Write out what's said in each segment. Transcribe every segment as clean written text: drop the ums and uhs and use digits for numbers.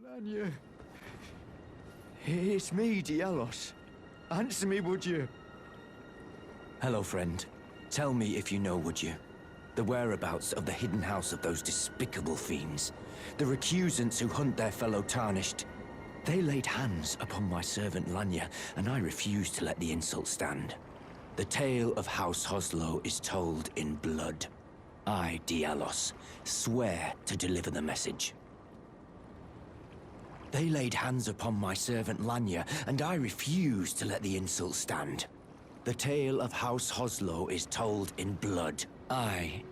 Lanya. It's me, Dialos. Answer me, would you? Hello, friend. Tell me if you know, would you? The whereabouts of the hidden house of those despicable fiends. The recusants who hunt their fellow tarnished. They laid hands upon my servant Lanya, and I refused to let the insult stand. The tale of House Hoslow is told in blood. I, Dialos, swear to deliver the message. They laid hands upon my servant Lanya, and I refuse to let the insult stand. The tale of House Hoslow is told in blood. I,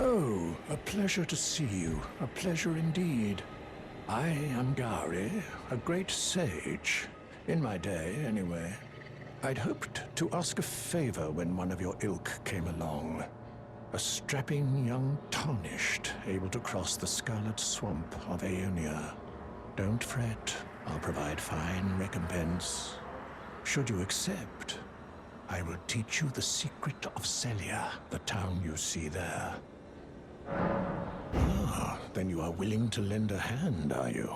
Oh, a pleasure to see you. A pleasure indeed. I am Gari, a great sage. In my day, anyway. I'd hoped to ask a favor when one of your ilk came along. A strapping young tarnished, able to cross the scarlet swamp of Aeonia. Don't fret, I'll provide fine recompense. Should you accept, I will teach you the secret of Celia, the town you see there. Ah, then you are willing to lend a hand, are you?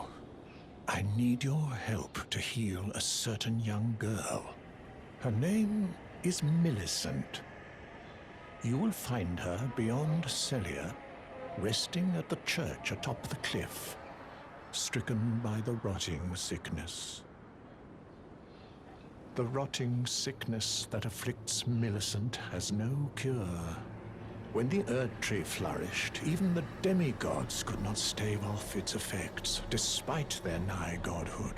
I need your help to heal a certain young girl. Her name is Millicent. You will find her beyond Celia, resting at the church atop the cliff, stricken by the rotting sickness. The rotting sickness that afflicts Millicent has no cure. When the Erd Tree flourished, even the demigods could not stave off its effects, despite their nigh godhood.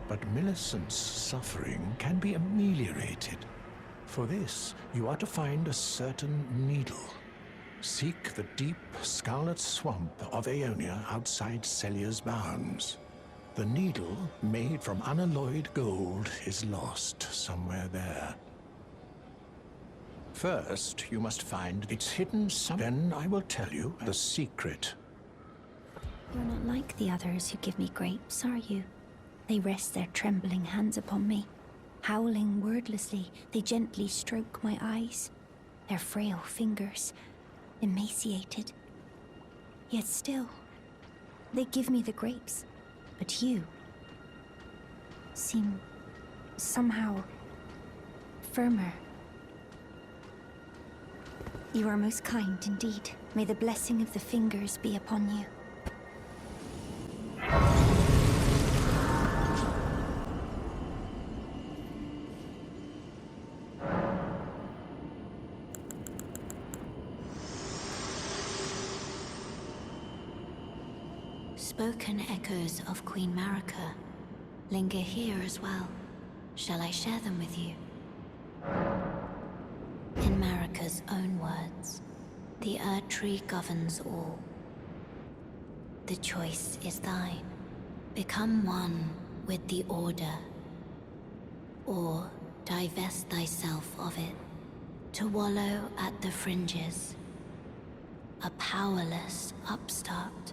But Millicent's suffering can be ameliorated. For this, you are to find a certain needle. Seek the deep, scarlet swamp of Aeonia outside Celia's bounds. The needle, made from unalloyed gold, is lost somewhere there. First, you must find its hidden then I will tell you the secret. You're not like the others who give me grapes, are you? They rest their trembling hands upon me. Howling wordlessly, they gently stroke my eyes. Their frail fingers, emaciated. Yet still, they give me the grapes. But you seem somehow firmer. You are most kind indeed. May the blessing of the fingers be upon you. Spoken echoes of Queen Marika linger here as well. Shall I share them with you? In Marika's own words, the Erd Tree governs all. The choice is thine. Become one with the Order, or divest thyself of it, to wallow at the fringes, a powerless upstart.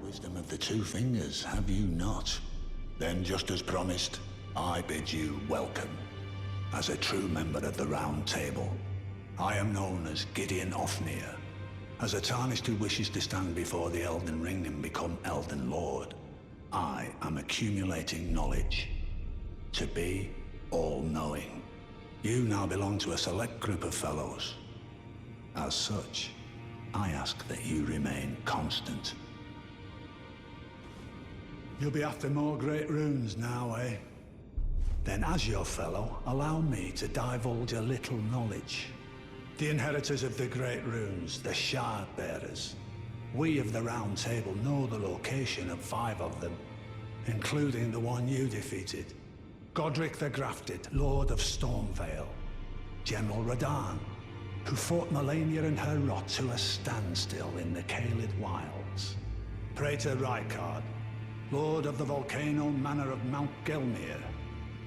wisdom of the Two Fingers, have you not? Then, just as promised, I bid you welcome. As a true member of the Round Table, I am known as Gideon Ofnir. As a Tarnished who wishes to stand before the Elden Ring and become Elden Lord, I am accumulating knowledge. To be all-knowing. You now belong to a select group of fellows. As such, I ask that you remain constant. You'll be after more great runes now, eh? Then as your fellow, allow me to divulge a little knowledge. The inheritors of the great runes, the Shard Bearers. We of the Round Table know the location of 5 of them, including the one you defeated. Godric the Grafted, Lord of Stormvale. General Radahn, who fought Melania and her rot to a standstill in the Caelid Wilds. Praetor Rykard, Lord of the Volcano Manor of Mount Gelmir.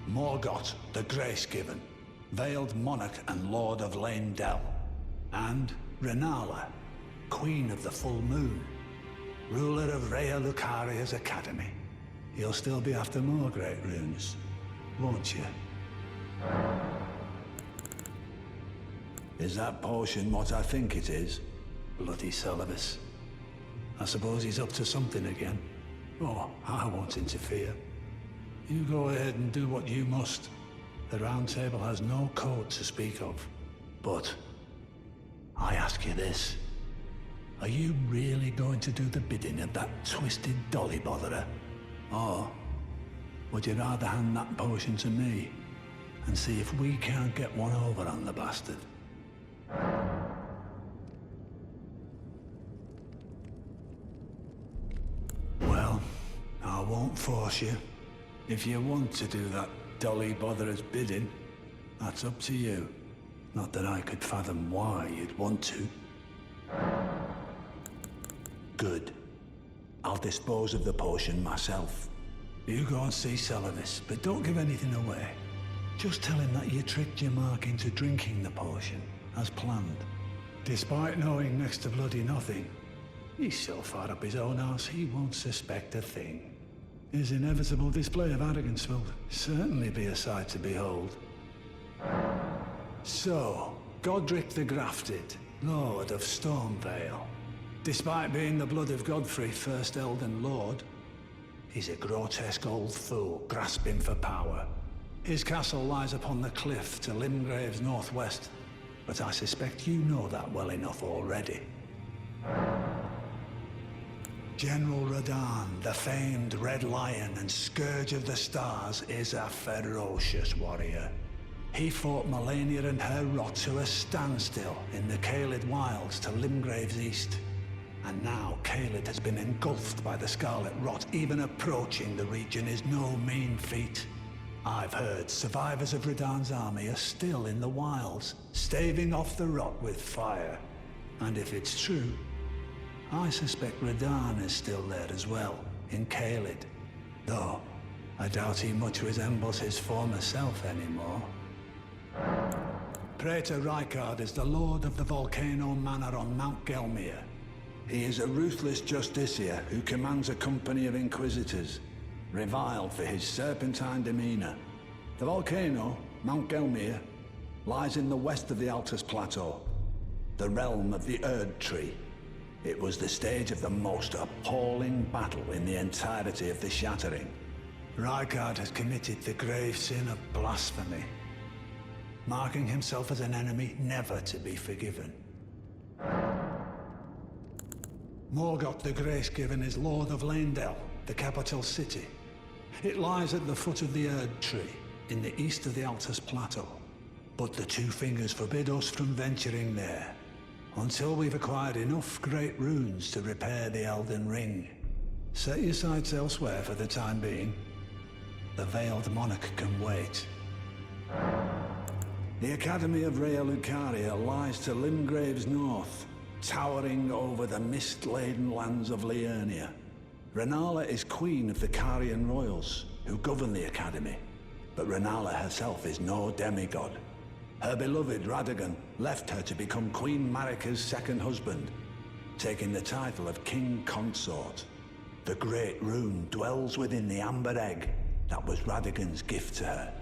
Morgoth the Grace-Given, Veiled Monarch and Lord of Leyndell. And Renala, Queen of the Full Moon, ruler of Rhea Lucaria's Academy. You'll still be after more great runes, won't you? Is that potion what I think it is? Bloody Celavus. I suppose he's up to something again. Oh, I won't interfere. You go ahead and do what you must. The Round Table has no code to speak of. But I ask you this. Are you really going to do the bidding of that twisted dolly botherer? Or would you rather hand that potion to me and see if we can't get one over on the bastard? Well, I won't force you. If you want to do that dolly botherer's bidding, that's up to you. Not that I could fathom why you'd want to. Good. I'll dispose of the potion myself. You go and see Celavus, but don't give anything away. Just tell him that you tricked your mark into drinking the potion, as planned. Despite knowing next to bloody nothing, he's so far up his own arse he won't suspect a thing. His inevitable display of arrogance will certainly be a sight to behold. So, Godric the Grafted, Lord of Stormvale. Despite being the blood of Godfrey, first Elden Lord, he's a grotesque old fool grasping for power. His castle lies upon the cliff to Limgrave's northwest, but I suspect you know that well enough already. General Radahn, the famed Red Lion and Scourge of the Stars, is a ferocious warrior. He fought Melania and her rot to a standstill in the Caelid Wilds to Limgrave's east. And now Caelid has been engulfed by the Scarlet Rot. Even approaching the region is no mean feat. I've heard survivors of Radahn's army are still in the wilds, staving off the rot with fire. And if it's true, I suspect Radahn is still there as well, in Caelid. Though, I doubt he much resembles his former self anymore. Praetor Rykard is the Lord of the Volcano Manor on Mount Gelmir. He is a ruthless justiciar who commands a company of inquisitors, reviled for his serpentine demeanor. The volcano, Mount Gelmir, lies in the west of the Altus Plateau, the realm of the Erd Tree. It was the stage of the most appalling battle in the entirety of the Shattering. Rykard has committed the grave sin of blasphemy, marking himself as an enemy never to be forgiven. Morgoth the Grace-Given is Lord of Leyndell, the capital city. It lies at the foot of the Erd Tree, in the east of the Altus Plateau. But the Two Fingers forbid us from venturing there, until we've acquired enough great runes to repair the Elden Ring. Set your sights elsewhere for the time being. The Veiled Monarch can wait. The Academy of Rhea Lucaria lies to Limgrave's north, towering over the mist-laden lands of Liurnia. Renala is queen of the Carian royals, who govern the Academy. But Renala herself is no demigod. Her beloved Radagon left her to become Queen Marika's second husband, taking the title of King Consort. The Great Rune dwells within the amber egg that was Radigan's gift to her.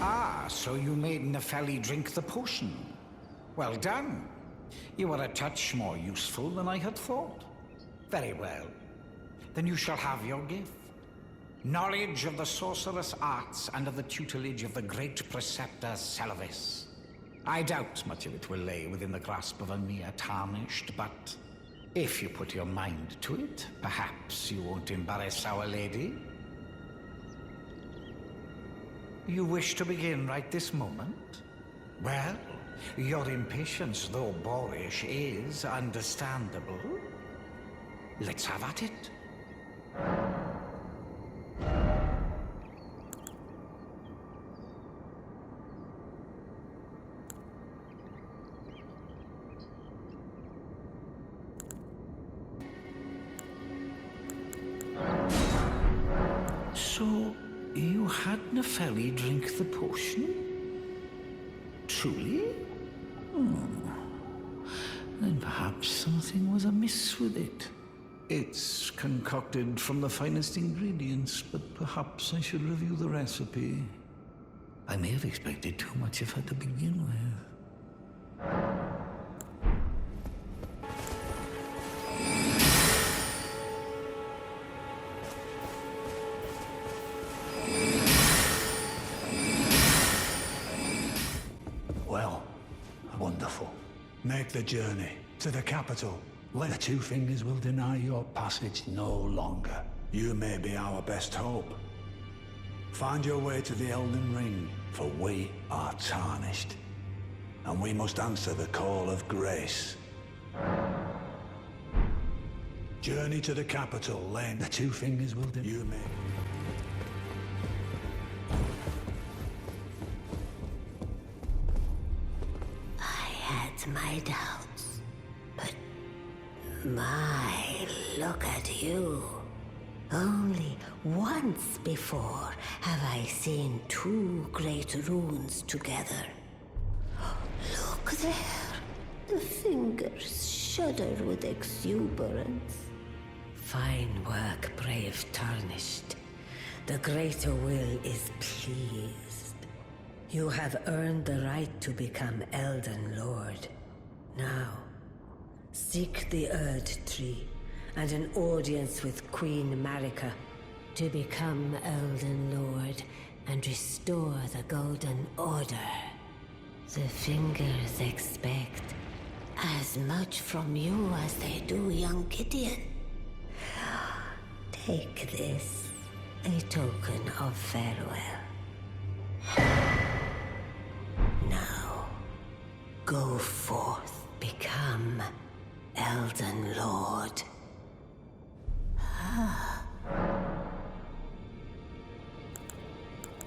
Ah, so you made Nepheli drink the potion. Well done. You are a touch more useful than I had thought. Very well. Then you shall have your gift. Knowledge of the sorcerous arts and of the tutelage of the great preceptor Selvis. I doubt much of it will lay within the grasp of a mere tarnished, but if you put your mind to it, perhaps you won't embarrass our lady. You wish to begin right this moment? Well, your impatience, though boorish, is understandable. Let's have at it. So, you had Nepheli drink the potion? Truly? Then perhaps something was amiss with it. It's concocted from the finest ingredients, but perhaps I should review the recipe. I may have expected too much of her to begin with. Well, wonderful. Make the journey to the capital. Where the Two Fingers will deny your passage no longer. You may be our best hope. Find your way to the Elden Ring, for we are tarnished. And we must answer the call of grace. Journey to the capital, Lane. The Two Fingers will deny you may... My doubts, but my, look at you. Only once before have I seen two great runes together. Look there. The fingers shudder with exuberance. Fine work, brave Tarnished. The greater will is pleased. You have earned the right to become Elden Lord. Now, seek the Erd Tree and an audience with Queen Marika to become Elden Lord and restore the Golden Order. The Fingers expect as much from you as they do young Gideon. Take this, a token of farewell. Now, go forth. Become Elden Lord.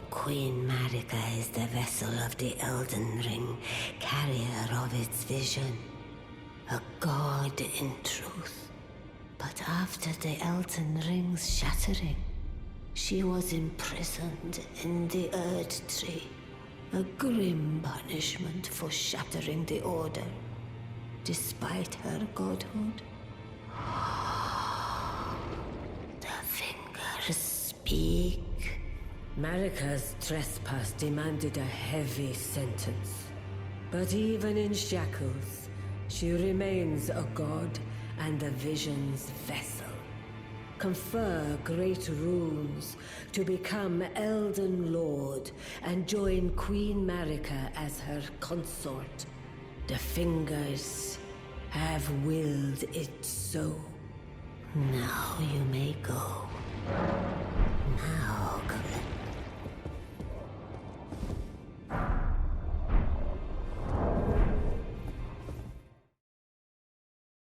Queen Marika is the vessel of the Elden Ring, carrier of its vision. A god in truth. But after the Elden Ring's shattering, she was imprisoned in the Erd Tree. A grim punishment for shattering the Order. Despite her godhood, the Fingers speak. Marika's trespass demanded a heavy sentence. But even in shackles, she remains a god and the Vision's vessel. Confer great runes to become Elden Lord and join Queen Marika as her consort. The Fingers have willed it so. Now you may go.